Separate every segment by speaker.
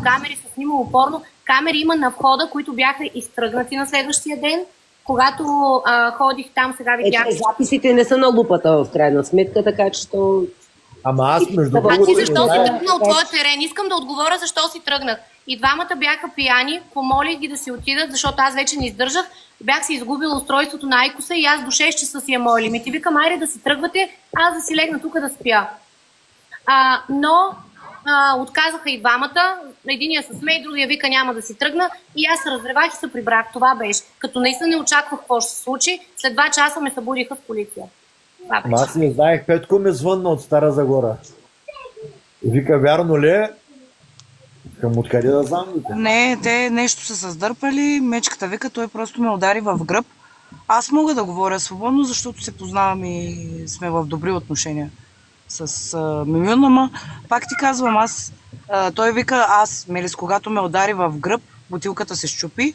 Speaker 1: камери, са снимало порно. Камери има на входа, които бяха изтръгнати на следващия ден. Когато ходих там, сега видях...
Speaker 2: Записите не са на лупата в крайна сметка, така че то...
Speaker 3: Ама аз между
Speaker 1: другото... ти защо си тръгнал от твоя терен? Искам да отговоря защо си тръгнах. И двамата бяха пияни, помолих ги да си отидат, защото аз вече не издържах. Бях си изгубила устройството на Айкоса и аз до 6 часа си е мой лимит. И викам, айде да си тръгвате, аз да си легна тук да спя. Но отказаха и двамата. Единия се смее, другия вика няма да си тръгна. И аз се разревах и се прибрах. Това беше. Като наистина не очаквах какво ще се случи, след 2 часа ме събудиха в полиция.
Speaker 3: Аз не знаех, Петко ми звънна от Стара Загора. И вика, вярно ли е? Към откъде да знам?
Speaker 4: Не, те нещо са създърпали, мечката вика, той просто ме удари в гръб. Аз мога да говоря свободно, защото се познавам и сме в добри отношения с Мимюн, ама пак ти казвам, той вика, Мелис, когато ме удари в гръб, бутилката се счупи,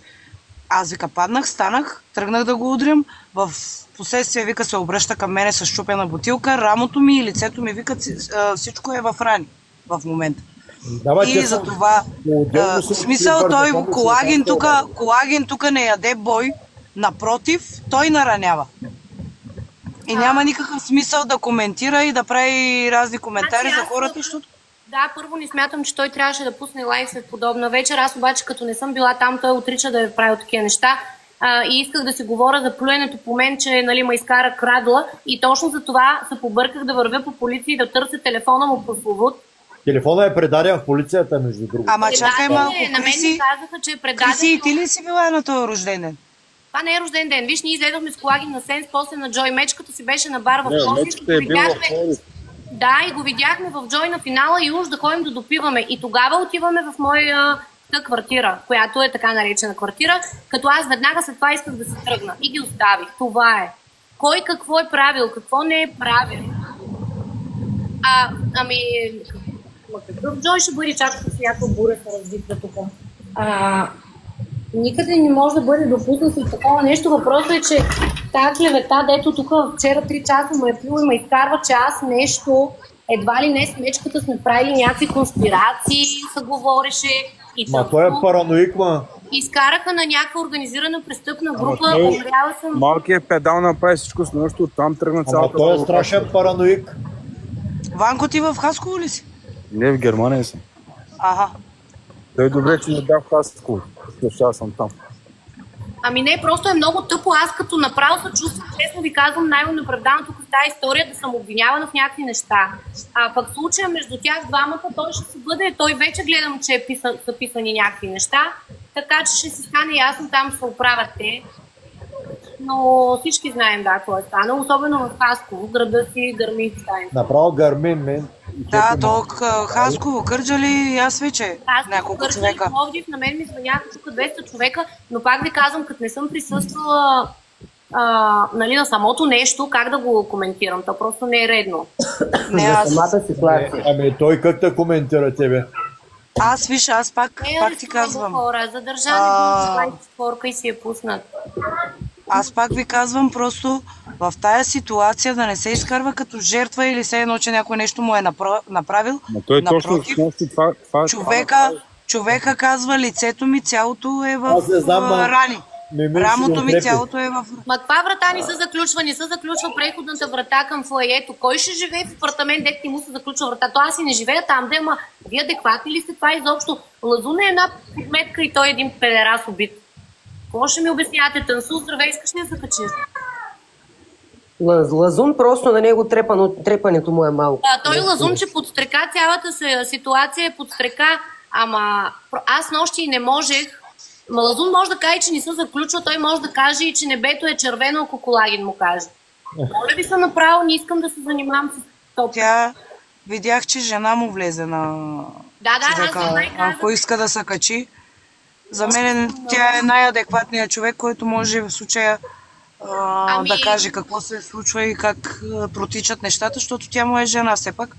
Speaker 4: аз вика, паднах, станах, тръгнах да го удрям, в последствие вика се обръща към мене с счупена бутилка, рамото ми и лицето ми вика, всичко е в рани в момента. И за това, в смисъл, той колаген тук не яде бой, напротив, той наранява. И няма никакъв смисъл да коментира и да прави разни коментари за хората, защото...
Speaker 1: Да, първо не смятам, че той трябваше да пусне лайв след подобна вечер. Аз обаче, като не съм била там, той отрича да е правил такива неща. И исках да си говоря за плюенето по мен, че ме изкара крадла. И точно за това се побърках да вървя по полиция и да търся телефона му по словут.
Speaker 3: Телефона е предаден в полицията, между другото.
Speaker 4: Ама чакай малко,
Speaker 1: на мен ми казаха, че е предаден.
Speaker 4: Криси, и ти ли си била на този рожден ден?
Speaker 1: Това не е рожден ден. Виж, ние излезохме с Колагин на Сенс, после на Джой. Мечката си беше на бар в Пловдив. Да, и го видяхме в Джой на финала и уж да ходим да допиваме. И тогава отиваме в моя квартира, която е така наречена квартира, като аз веднага след това исках да се тръгна. И ги оставих. Това е. Кой какво е правил, какво не е правил. Какъв Джой ще бъде, чак с някаква буря се развитва тук. Никъде не може да бъде допуснато и такова нещо. Въпросът е, че тази клевета, дето тук вчера 3 часа му е пил и ме изкарва, че аз нещо, едва ли не с мечката сме правили някакви конспирации, се говореше.
Speaker 3: Ма той е параноик, ма.
Speaker 1: Изкараха на някаква организирана престъпна група, умряла съм.
Speaker 5: Малкият педал направи всичко с нещо, оттам тръгна цялата...
Speaker 3: Ама той е страшен параноик.
Speaker 4: Ванко, ти в Хасково ли си?
Speaker 5: Не, в Германия съм.
Speaker 4: Ага.
Speaker 5: Той добре, че не бях в Хасково. Защото аз съм там.
Speaker 1: Ами не, просто е много тъпо. Аз като направо се чувствам, честно ви казвам, най-неоправдано тук в тази история да съм обвинявана в някакви неща. Пък случая между тях двамата, той ще си бъде, той вече гледам, че са писани някакви неща, така че ще си стане ясно, там се оправят те. Но всички знаем, да, какво е станало, особено в Хасково, града си гърми стане.
Speaker 3: Направо гърми, мен.
Speaker 4: Да, Хасково, Кърджали, аз вече няколко човека.
Speaker 1: Пловдив, на мен ми звъняха тук 200 човека, но пак ви казвам, като не съм присъствала на самото нещо, как да го коментирам? То просто не е редно.
Speaker 2: Самата ситуация.
Speaker 3: Ами той как да коментира тебе?
Speaker 4: Аз пак ти казвам.
Speaker 1: Хора, задържани спорка и си е пуснат.
Speaker 4: Аз пак ви казвам, просто в тая ситуация да не се изкарва като жертва или все едно, че някой нещо му е направил.
Speaker 5: Но той напротив,
Speaker 4: човека казва, лицето ми цялото е в рани. Рамото ми цялото е в...
Speaker 1: Ма каква врата не са заключва? Не са заключва преходната врата към фоайето. Кой ще живее в апартамент, дето ти му се заключва врата? То аз и не живея там, да, ама вие адекватни ли сте това изобщо? Лазун е една подметка и той е един педерас убит. Какво ще ми обяснявате? Тансу, здравей, искаш ли да се качиш?
Speaker 2: Лазун просто на него трепането му е малко.
Speaker 1: Той Лазун, че подстрека цялата ситуация е подстрека, ама аз нощи и не можех. Лазун може да каже, че не се заключва, той може да каже и че небето е червено, ако Колагин му каже. Моля ви се направо, не искам да се занимавам с
Speaker 4: топка. Видях, че жена му влезе на човека, ако иска да се качи. За мен тя е най-адекватният човек, който може в случая да каже какво се случва и как протичат нещата, защото тя му е жена все пак.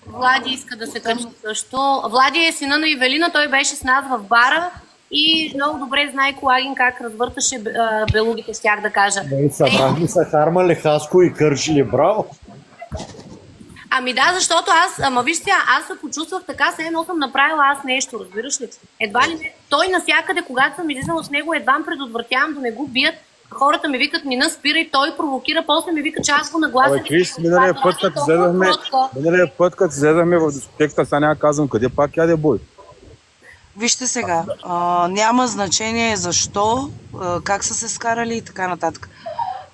Speaker 1: Влади иска да се качи също. Влади е сина на Ивелина, той беше с нас в бара и много добре знае Колагин как развърташе белугите, щях да кажа.
Speaker 3: Събрахме са хармали Хаско и Кърджали, браво!
Speaker 1: Ами да, защото виж сега, аз се почувствах така, все едно съм направила аз нещо, разбираш ли? Едва ли не, той навсякъде, когато съм излизала с него, едва предотвратявам да не го бият, хората ми викат, Нина, спира и той провокира, после ми вика, че аз го наглася.
Speaker 5: Крис, миналия път, като излезахме в дискотеката, сега няма казвам къде, пак яде бой.
Speaker 4: Вижте сега, няма значение защо, как са се скарали и така нататък.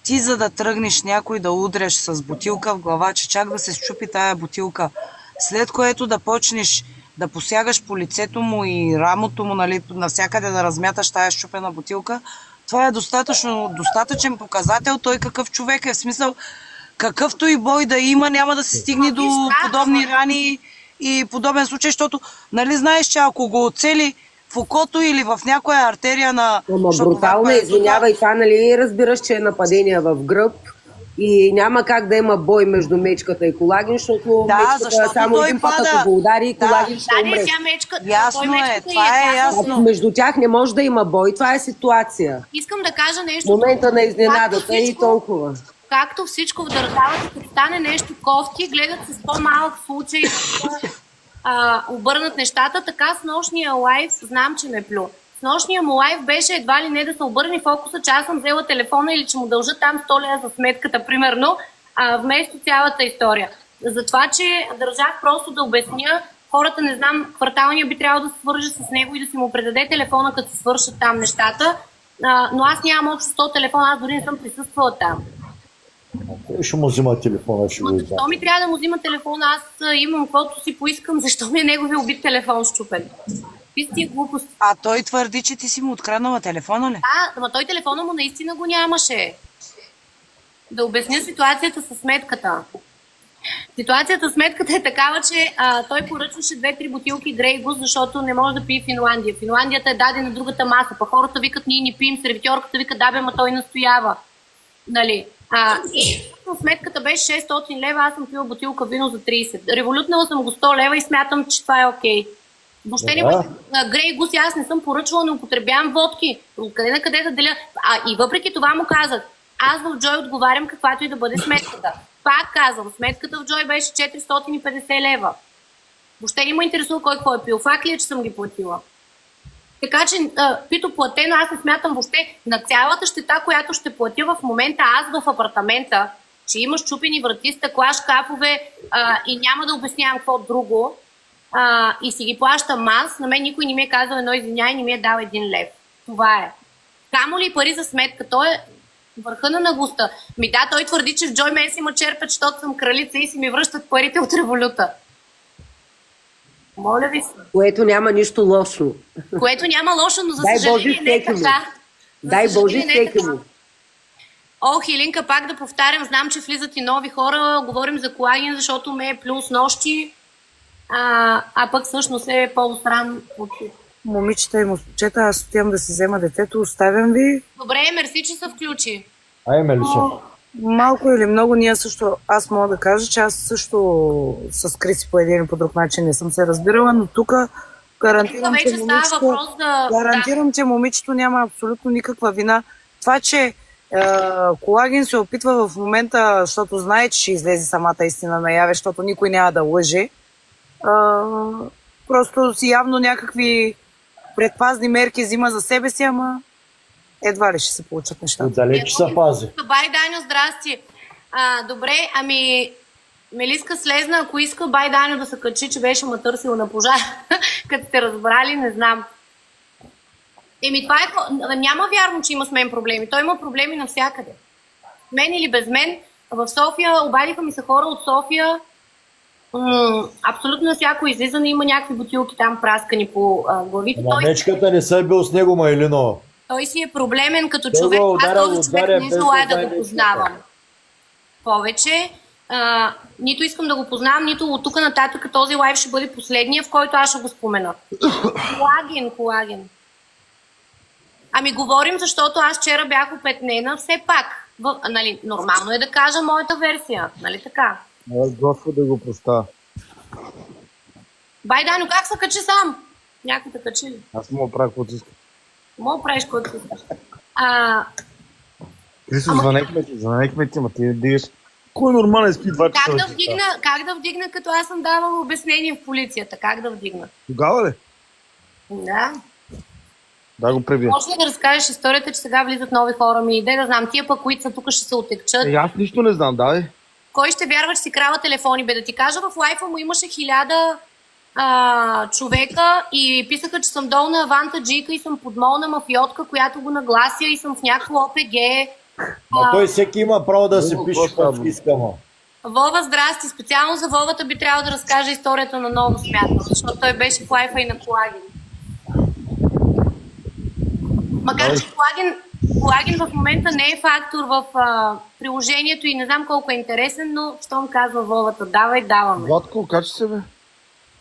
Speaker 4: Ти за да тръгнеш някой да удряш с бутилка в глава, че чак да се счупи тая бутилка, след което да почнеш да посягаш по лицето му и рамото му, нали, навсякъде да размяташ тая счупена бутилка, това е достатъчен показател той какъв човек е. В смисъл, какъвто и бой да има, няма да се стигне до подобни рани и подобен случай, защото, нали знаеш, че ако го оцели в окото или в някоя артерия на...
Speaker 2: Ама брутално, извинявай, това, нали, разбираш, че е нападение в гръб и няма как да има бой между мечката и Колагин, защото мечката само един път, ако го удари и Колагин ще умре.
Speaker 4: Ясно е, това е ясно.
Speaker 2: Между тях не може да има бой, това е ситуация.
Speaker 1: Искам да кажа нещо.
Speaker 2: Момента на изненадата и толкова.
Speaker 1: Както всичко в държавата, като стане нещо кофти, гледат с по-малък случай обърнат нещата, така с нощния лайв, знам, че ме плю. С нощния му лайв беше едва ли не да се обърне фокуса, че аз съм взела телефона или че му дължа там 100 лева за сметката, примерно, вместо цялата история. Затова, че държах просто да обясня, хората, не знам, кварталния би трябвало да се свърже с него и да си му предаде телефона, като се свършат там нещата, но аз нямам общо 100 телефона, аз дори не съм присъствала там.
Speaker 3: Ще му взима телефона, ще го
Speaker 1: защо ми трябва да му взима телефона? Аз имам каквото си поискам, защо ми е неговия убит телефон щупен? Писти глупост.
Speaker 4: А той твърди, че ти си му откраднала телефона ли?
Speaker 1: Да, ама той телефона му наистина го нямаше. Да обясня ситуацията с сметката. Ситуацията с сметката е такава, че той поръчваше 2-3 бутилки Грей Гус, защото не може да пие Финландия. Финландията е дадена на другата маса, па хората викат, ние не пием, сервитьорката вика, да бе, ма той настоява. Нали? И сметката беше 600 лева, аз съм пила бутилка вино за 30. Револютнала съм го 100 лева и смятам, че това е окей. Въобще не Грей Гус, аз не съм поръчвала, не употребявам водки. Откъде на къде да деля? И въпреки това му казах, аз в Джой отговарям каквато и да бъде сметката. Пак казвам, сметката в Джой беше 450 лева. Въобще не ме интересува кой какво е пил. Факт ли е, че съм ги платила? Така че пито платено, аз не смятам въобще на цялата щета, която ще платя в момента аз в апартамента, че има счупени врати, стъкла, шкафове и няма да обяснявам какво друго и си ги плащам аз. На мен никой не ми е казал едно извиняй, не ми е дал 1 лев. Това е. Камо ли пари за сметка? Той е върха на наглостта. Да, той твърди, че в Джой мен си ма черпят, защото съм кралица и си ми връщат парите от революта. Моля ви се.
Speaker 2: Което няма нищо лошо.
Speaker 1: Което няма лошо, но за съжаление не е така.
Speaker 2: Дай Боже всеки му.
Speaker 1: О, Хилинка, пак да повтарям, знам, че влизат и нови хора, говорим за Колагин, защото ме е плюс нощи, пък всъщност е по-срам от...
Speaker 4: Момичета и момчета, аз отивам да си взема детето, оставям ви.
Speaker 1: Добре, мерси, че се включи.
Speaker 3: Ай, Мелиса.
Speaker 4: Малко или много, ние също, аз мога да кажа, че аз също с Криси по един или по друг начин не съм се разбирала, но тук гарантирам, че момичето няма абсолютно никаква вина. Това, че Колагин се опитва в момента, защото знае, че ще излезе самата истина наяве, защото никой няма да лъже, просто си явно някакви предпазни мерки взима за себе си, ама едва ли ще се получат нещата.
Speaker 3: Далеч се пази.
Speaker 1: Бай, Даню, здрасти. Добре, Мелиска слезна, ако иска Бай Даню да се качи, че беше ма търсил на пожар, като сте разбрали, не знам. Това е... Няма вярно, че има с мен проблеми. Той има проблеми навсякъде. Мен или без мен. В София, обадиха ми се хора от София. Абсолютно на всяко излизане има някакви бутилки там праскани по главите.
Speaker 3: Мечката не се бил с него, Майлино.
Speaker 1: Той си е проблемен като човек. Аз този човек не желая да го познавам повече. Нито искам да го познавам, нито от тук нататък този лайв ще бъде последния, в който аз ще го спомена. Колагин. Говорим, защото аз вчера бях опетнена, все пак. Нали, нормално е да кажа моята версия, нали така?
Speaker 5: Господи да го простя.
Speaker 1: Бай, Даню, как се качи сам? Някой те качи ли?
Speaker 5: Аз мога да правя каквото искам.
Speaker 1: Мога да правиш каквото искаш.
Speaker 5: Крисо, звънехме ти, ма ти дигаш. Кой нормален спи 2 часа?
Speaker 1: Как да вдигна, като аз съм давала обяснение в полицията? Как да вдигна?
Speaker 5: Тогава ли?
Speaker 1: Да.
Speaker 5: Да го пребия.
Speaker 1: Може ли да разкажеш историята, че сега влизат нови хора ми? Иде да знам, тия пък, които са тук, ще се отекчат.
Speaker 5: Аз нищо не знам, давай.
Speaker 1: Кой ще вярва, че си крава телефони? Бе, да ти кажа, в лайфа му имаше 1000 човека и писаха, че съм долна аванта джика и съм подмолна мафиотка, която го наглася и съм в някакво ОПГ.
Speaker 3: Той всеки има право да се пише каквото иска.
Speaker 1: Вова, здрасти. Специално за Вовата би трябвало да разкаже историята на Ново, смятам, защото той беше в лайфа и на Колагин. Макар, че Колагин в момента не е фактор в приложението и не знам колко е интересен, но щом казва Вовата, давай, даваме.
Speaker 5: Владко, качи се, бе.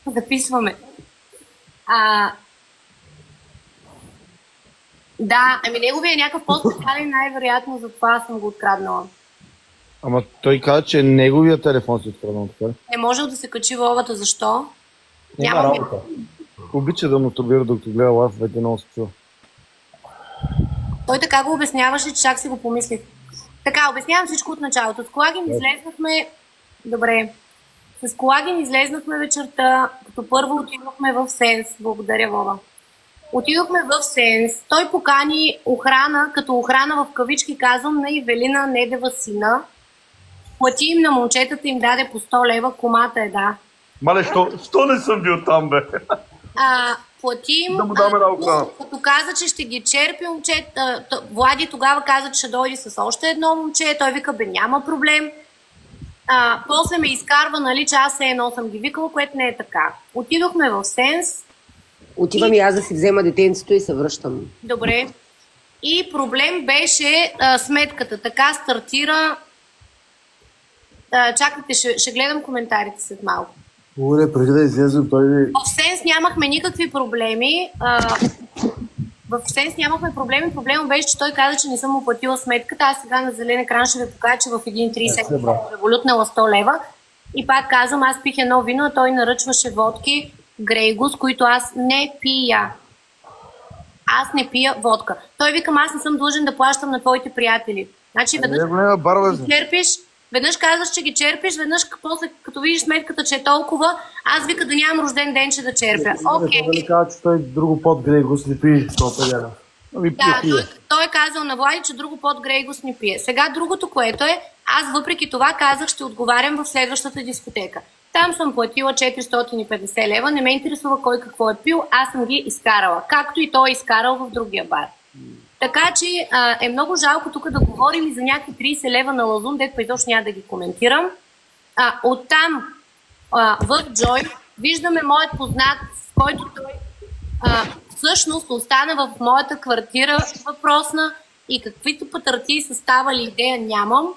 Speaker 1: Записваме. Да, ами неговия е някакъв по-специален, най-вероятно затова съм го откраднала.
Speaker 5: Ама той каза, че неговия телефон си откраднал, така.
Speaker 1: Не можел да се качи Вовата, защо?
Speaker 3: Няма работа.
Speaker 5: Обича да мастурбира, докато гледа лайф, вече много се чува.
Speaker 1: Той така го обясняваше, че чак си го помислих. Така, обяснявам всичко от началото. С Колагин излезнахме... Добре. С Колагин излезнахме вечерта, като първо отидохме в Сенс. Благодаря, Вова. Отидохме в Сенс. Той покани охрана, като охрана в кавички казвам, на Ивелина Недева сина. Плати им на момчетата, им даде по 100 лева, комата е, да.
Speaker 5: Мале, що не съм бил там, бе?
Speaker 1: Платим,
Speaker 5: да му даме на охрана.
Speaker 1: Като каза, че ще ги черпи момчета, Влади тогава каза, че ще дойде с още едно момче, той вика, бе, няма проблем. После ме изкарва, нали, че аз едно съм ги викала, което не е така. Отидохме в Сенс.
Speaker 2: Отивам и аз да си взема детенцето и се връщам.
Speaker 1: Добре. И проблем беше сметката. Така стартира... чакайте, ще гледам коментарите след малко.
Speaker 5: Добре, преди да излезем той...
Speaker 1: В Сенс нямахме никакви проблеми. В Сенс нямахме проблеми. Проблемът беше, че той каза, че не съм му платила сметката. Аз сега на зелен екран ще ви покажа, че в 1,30 съм револютнала 100 лева. И пак казвам, аз пих едно вино, а той наръчваше водки Грейгус, които аз не пия. Аз не пия водка. Той викам, аз не съм длъжен да плащам на твоите приятели. Значи веднъж казваш, че ги черпиш, веднъж после, като видиш сметката, че е толкова, аз вика да нямам рожден ден, че да черпя. Окей.
Speaker 5: Той казва, че той друго под Грейгус не пие 100 лева.
Speaker 1: Да, той е казал на Влади, че друго под Грейгус не пие. Сега другото, което е, аз въпреки това казах, ще отговарям в следващата дискотека. Там съм платила 450 лева, не ме интересува кой какво е пил, аз съм ги изкарала. Както и той е изкарал в другия бар. Така че е много жалко тук да говорим и за някакви 30 лева на лазун, дето па изобщо няма да ги коментирам. Оттам в Джой виждаме моят познат, с който той всъщност остана в моята квартира въпросна и каквито пътърти са ставали идея нямам.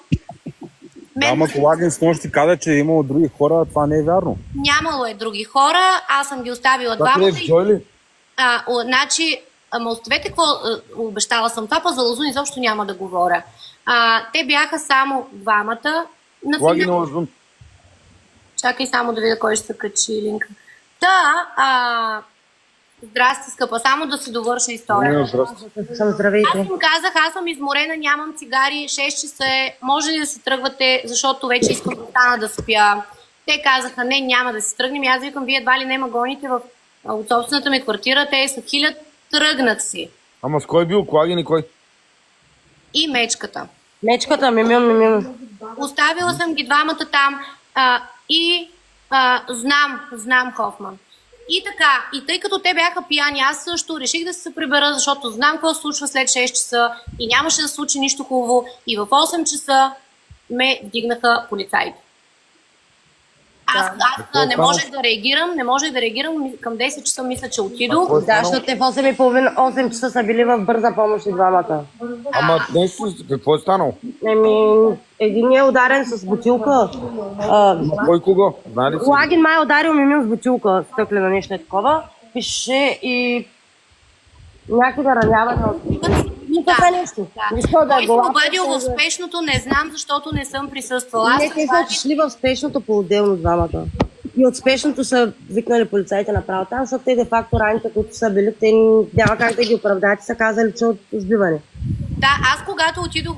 Speaker 5: Ама Колагин с нощ ти каза, че е имало други хора, а това не е вярно.
Speaker 1: Нямало е други хора, аз съм ги оставила двамата. Значи, ама оставете какво обещала съм това, па за Лазун изобщо няма да говоря. Те бяха само двамата.
Speaker 5: Колагин на Лазун.
Speaker 1: Чакай само да видя кой ще се качи линка. Здрасти, скъпа, само да си довърша историята.
Speaker 2: Здравейте.
Speaker 1: Аз им казах, аз съм изморена, нямам цигари, 6 часа е, може ли да се тръгвате, защото вече искам да стана да спя. Те казаха, не, няма да се тръгнем. Аз викам, вие едва ли не ма гоните от собствената ми квартира, те са хилят, тръгнат си.
Speaker 5: Ама с кой бил Колагин и кой?
Speaker 1: И мечката.
Speaker 2: Мечката, мимюн.
Speaker 1: Оставила съм ги двамата там знам Хофман. И така, и тъй като те бяха пияни, аз също реших да се прибера, защото знам какво се случва след 6 часа и нямаше да се случи нищо хубаво. И в 8 часа ме вдигнаха полицаите. Аз не можех да реагирам, към 10 часа мисля, че отидох.
Speaker 2: Да, защото те в 8 часа са били в бърза помощ и двамата.
Speaker 5: Ама нещо, какво е станало?
Speaker 2: Един е ударен с бутилка.
Speaker 5: Кой кого?
Speaker 2: Колагин май е ударил Мимин с бутилка, стъклена нещо е такова. Пише и някъде раняване от...
Speaker 1: Кой се обадил в спешното, не знам, защото не съм присъствала.
Speaker 2: Не, те са отишли в спешното по-отделно двамата. И от спешното са викнали полицаите направо там, защото те де-факто раните, които са били, те няма как да ги оправдаят и са казали, че от сбиване.
Speaker 1: Да, аз когато отидох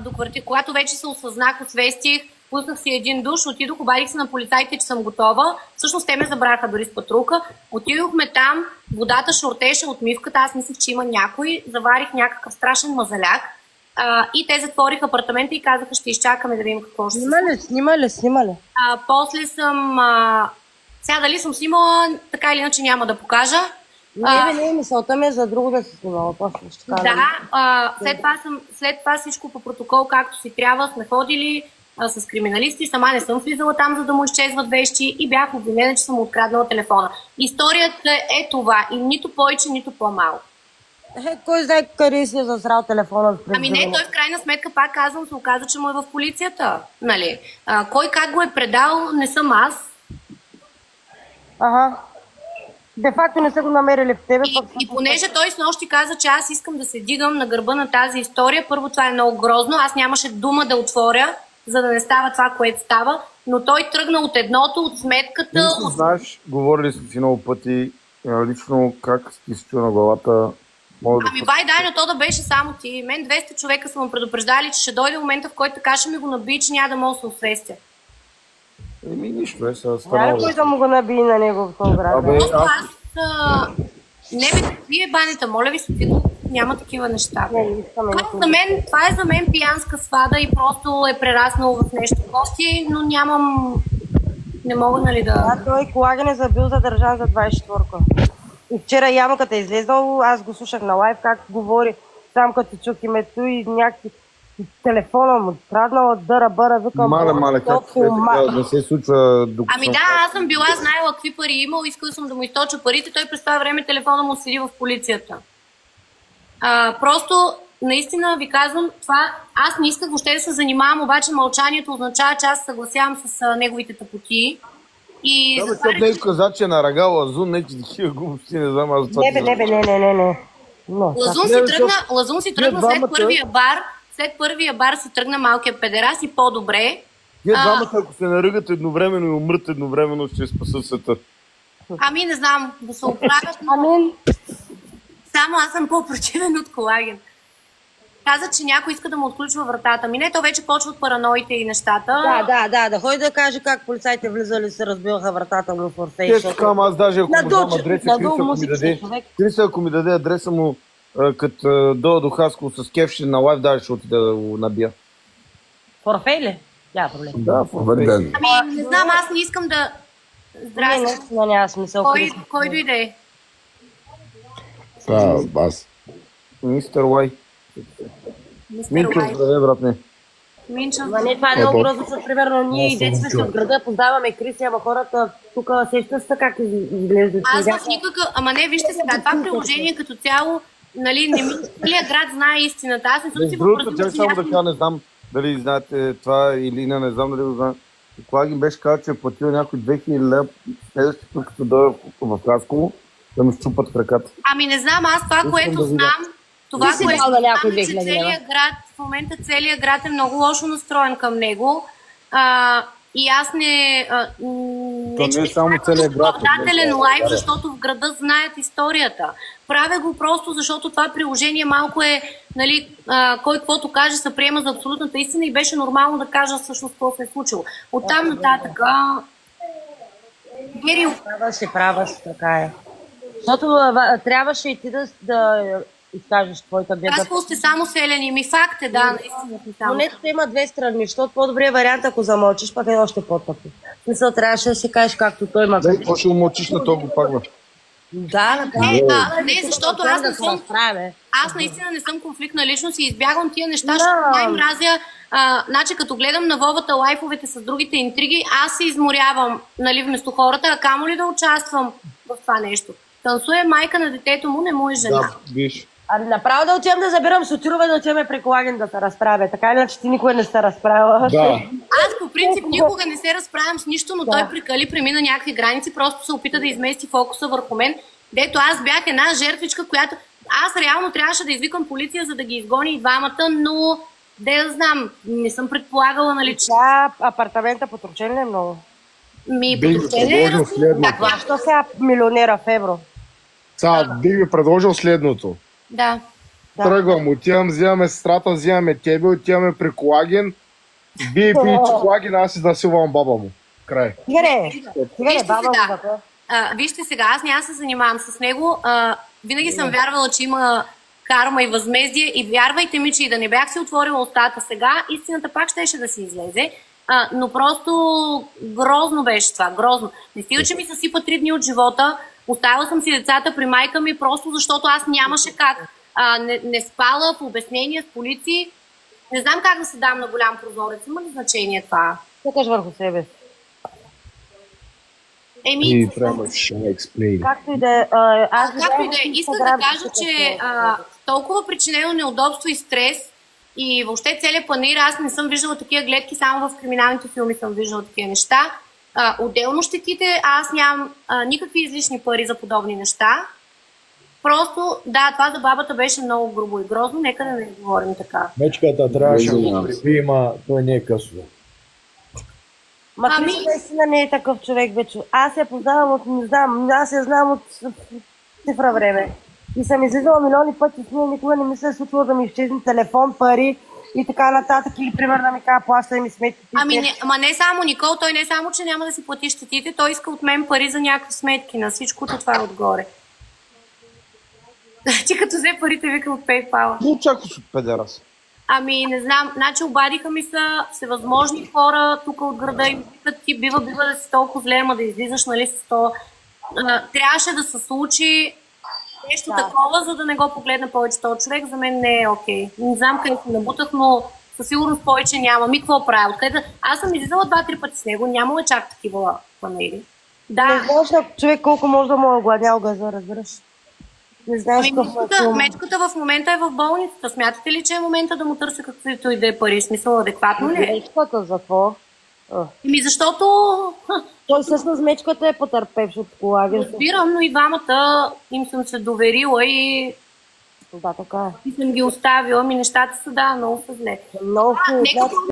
Speaker 1: до квартира, когато вече се осъзнах, освестих, пуснах си един душ, отидох, обадих се на полицайите, че съм готова. Всъщност те ме забраха дори с патрулка. Отидохме там, водата шортеше от мивката, аз мислех, че има някой. Заварих някакъв страшен мазаляк. И те затвориха апартамента и казаха, ще изчакаме да видим какво ще се случи.
Speaker 6: Снимали.
Speaker 1: После съм... сега дали съм снимала, така или иначе няма да покажа.
Speaker 6: Не, мисълта ми е за друго да се снимала.
Speaker 1: Да, след това всичко по протокол, както си трябва, сме ходили с криминалисти. Сама не съм влизала там, за да му изчезват вещи и бях обвинена, че съм откраднала телефона. Историята е това и нито повече, нито по-малко.
Speaker 6: Кой знае къде си е засрал телефона?
Speaker 1: Ами не, той в крайна сметка, пак казвам, се оказа, че му е в полицията. Нали? Кой как го е предал, не съм аз.
Speaker 6: Ага. Де факто не са го намерили в тебе.
Speaker 1: И понеже той снощи каза, че аз искам да се дигам на гърба на тази история, първо това е много грозно, аз нямаше дума да отворя, за да не става това, което става, но той тръгна от едното, от сметката...
Speaker 5: Знаеш, говорили сме си много пъти, лично как ти се чува на главата.
Speaker 1: Бай, дай, но то да беше само ти. Мен 200 човека са му предупреждали, че ще дойде момента, в който така ще ми го наби, че няма да мога да се освестя.
Speaker 5: Нищо е сега
Speaker 6: станало. Няма кой да му го наби на него в този град.
Speaker 1: Не бе, вие баните, моля ви се, няма такива неща. Това е за мен пиянска свада и просто е прераснало в нещо гости, но нямам... Не мога, нали да...
Speaker 6: Да, той Колаген е бил задържан за 24-ка. И вчера Ямоката е излезнал, аз го слушах на лайв, как говори, сам като чух името и някакви телефона му откраднала, дъра-бъра, викам...
Speaker 5: Мале, как не се случва...
Speaker 1: Ами да, аз съм била, знаела какви пари имал, искала съм да му източа парите, той през това време телефона му седи в полицията. Просто, наистина ви казвам, това аз не исках въобще да се занимавам, обаче мълчанието означава, че аз съгласявам с неговите тъпоти. И
Speaker 5: да, бе, не каза, че е нарагал Лазун, не че такива глупости, не знам аз това.
Speaker 6: Не.
Speaker 1: Лазун си тръгна след първия бар си тръгна малкият педерас и по-добре.
Speaker 5: Вие двамата, ако се наръгат едновременно и умрат едновременно, ще спасат света.
Speaker 1: Ами не знам, да се оправят, но... Само аз съм по-противен от Колаген. Каза, че някой иска да му отключва вратата. Не, то вече почват параноите и нещата.
Speaker 6: Да ходи да каже как полицайите влизали и се разбилха вратата му в Орфей.
Speaker 5: Аз даже ако му дам адреса, Криса, ако ми даде адреса му, като дойда до Хасково с кефши на лайв, даже ще отида да го набия.
Speaker 6: В Орфей ли? Няма проблем.
Speaker 5: Да, в Орфей.
Speaker 1: Ами, не знам, аз не искам да...
Speaker 6: Здрасти. Няма смисъл.
Speaker 1: Кой дойде?
Speaker 5: Аз. Мистер Лай. Минчо, здравей, братне.
Speaker 1: Минчо.
Speaker 6: Това е много грозно, защото примерно ние и деца си от града познаваме Криси, ама хората тук сеща се как изглеждат.
Speaker 1: Аз в никакъв... Ама не, вижте сега, това приложение като цяло, нали, не ми... Целият град знае истината. Аз не съм си
Speaker 5: въпросила, че само да кажа, не знам дали знаете това или не знам дали го знам. Колаген беше казал, че е платил някой 2000 лева следващия път, като дойде в Хасково, да му щупат краката.
Speaker 1: Ами не знам, аз това, което знам, това, което знам, че в момента целият град е много лошо настроен към него. И аз не...
Speaker 5: То не е само целият град.
Speaker 1: Оправдателен лайв, защото в града знаят историята. Правя го просто, защото това приложение малко е, нали, кой каквото каже, се приема за абсолютната истина и беше нормално да кажа всъщност какво се е случило. Оттам нататък...
Speaker 6: Права си, така е. Защото трябваше и ти да изкажеш твоята беда.
Speaker 1: Хасково сте само селени. Ми факт е, да, наистина си само.
Speaker 6: Но не, има две страни, защото по-добрият вариант, ако замълчиш, пък е още по-тъпо. Смисъл, трябваше да си кажеш както той има.
Speaker 5: Да, какво ще умълчиш на това го паква?
Speaker 6: Да,
Speaker 1: не, защото аз не съм... Аз наистина не съм конфликт на личност и избягвам тия неща, защото най-мразя. Значи, като гледам на Вовата лайфовете с другите интриги, аз се изморявам, нали, вместо хората, а камо ли да участвам в това нещо. Танцуе майка на детето му, не му е жена.
Speaker 5: Да, виж.
Speaker 6: Направо да отивам да забирам сотирова и да отиваме при Колаген да се разправя. Така иначе ти никога не се разправя.
Speaker 5: Да.
Speaker 1: Аз по принцип никога не се разправям с нищо, но той прекали, премина някакви граници, просто се опита да измести фокуса върху мен. Дето аз бях една жертвичка, която... Аз реално трябваше да извикам полиция, за да ги изгони и двамата, но... Да знам, не съм предполагала, нали, че...
Speaker 6: Апартамента потручен ли е много?
Speaker 1: Потручен е...
Speaker 6: Защо сега милионера в евро?
Speaker 5: Би ви предложил следното.
Speaker 1: Да.
Speaker 5: Тръгвам, отивам, взимаме сестрата, взимаме тебе, отиваме при Колаген,
Speaker 7: Бий, че Клагин, аз изнасилвам баба му. Край.
Speaker 6: Сега баба му.
Speaker 1: Вижте сега, аз няма се занимавам с него. Винаги съм вярвала, че има карма и възмездие и вярвайте ми, че и да не бях си отворила устата сега, истината пак щеше да си излезе. Но просто грозно беше това, грозно. Не стига, че ми съсипа 3 дни от живота, оставила съм си децата при майка ми, просто защото аз нямаше как. Не спала в обяснение с полиции. Не знам как да се дам на голям прозорец. Има ли значение това?
Speaker 6: Сякаш върху себе. Както и да е.
Speaker 1: Исках да кажа, че толкова причинено неудобство и стрес и въобще целият панир, аз не съм виждала такива гледки, само в криминалните филми съм виждала такива неща. Отделно щетите, аз нямам никакви излишни пари за подобни неща. Просто, да, това за бабата беше много грубо и грозно, нека да не говорим така.
Speaker 3: Мечката трябваше да го прибима, той не е късно.
Speaker 6: Крис наистина не е такъв човек вече. Аз я познавам от, не знам, аз я знам от цифра време. И съм излизала милиони пъти с нея, никога не ми се е случвало да ми изчезне телефон, пари и така нататък. Или примерно да ми кажа, плащай ми сметките.
Speaker 1: Не само Никол, той не само, че няма да си плати щетите, той иска от мен пари за някакви сметки, на всичкото това е отгоре. Ти като взе парите, вика от PayPal.
Speaker 7: Не очакваш от педерас.
Speaker 1: Не знам, значи обадиха ми са всевъзможни хора тук от града и викат ти бива да си толкова зле, ама да излизаш, нали, с то. Трябваше да се случи нещо такова, за да не го погледна повече този човек. За мен не е окей. Не знам къде се набутах, но със сигурност повече няма. Какво правя? Аз съм излизала 2-3 пъти с него, нямало чак такива панели. Да.
Speaker 6: Не знаеш човек колко може да му е огладнял газа, разбираш? Не знаеш
Speaker 1: мечката в момента е в болницата. Смятате ли, че е момента да му търся каквито и да е пари? Смисъл адекватно ли?
Speaker 6: Мечката за какво?
Speaker 1: Защото...
Speaker 6: Той всъщност мечката е потърпевш от колаген.
Speaker 1: Разбирам, но и двамата им съм се доверила и...
Speaker 6: Да, така е.
Speaker 1: И съм ги оставила. Нещата са, да, много са зле.
Speaker 6: Много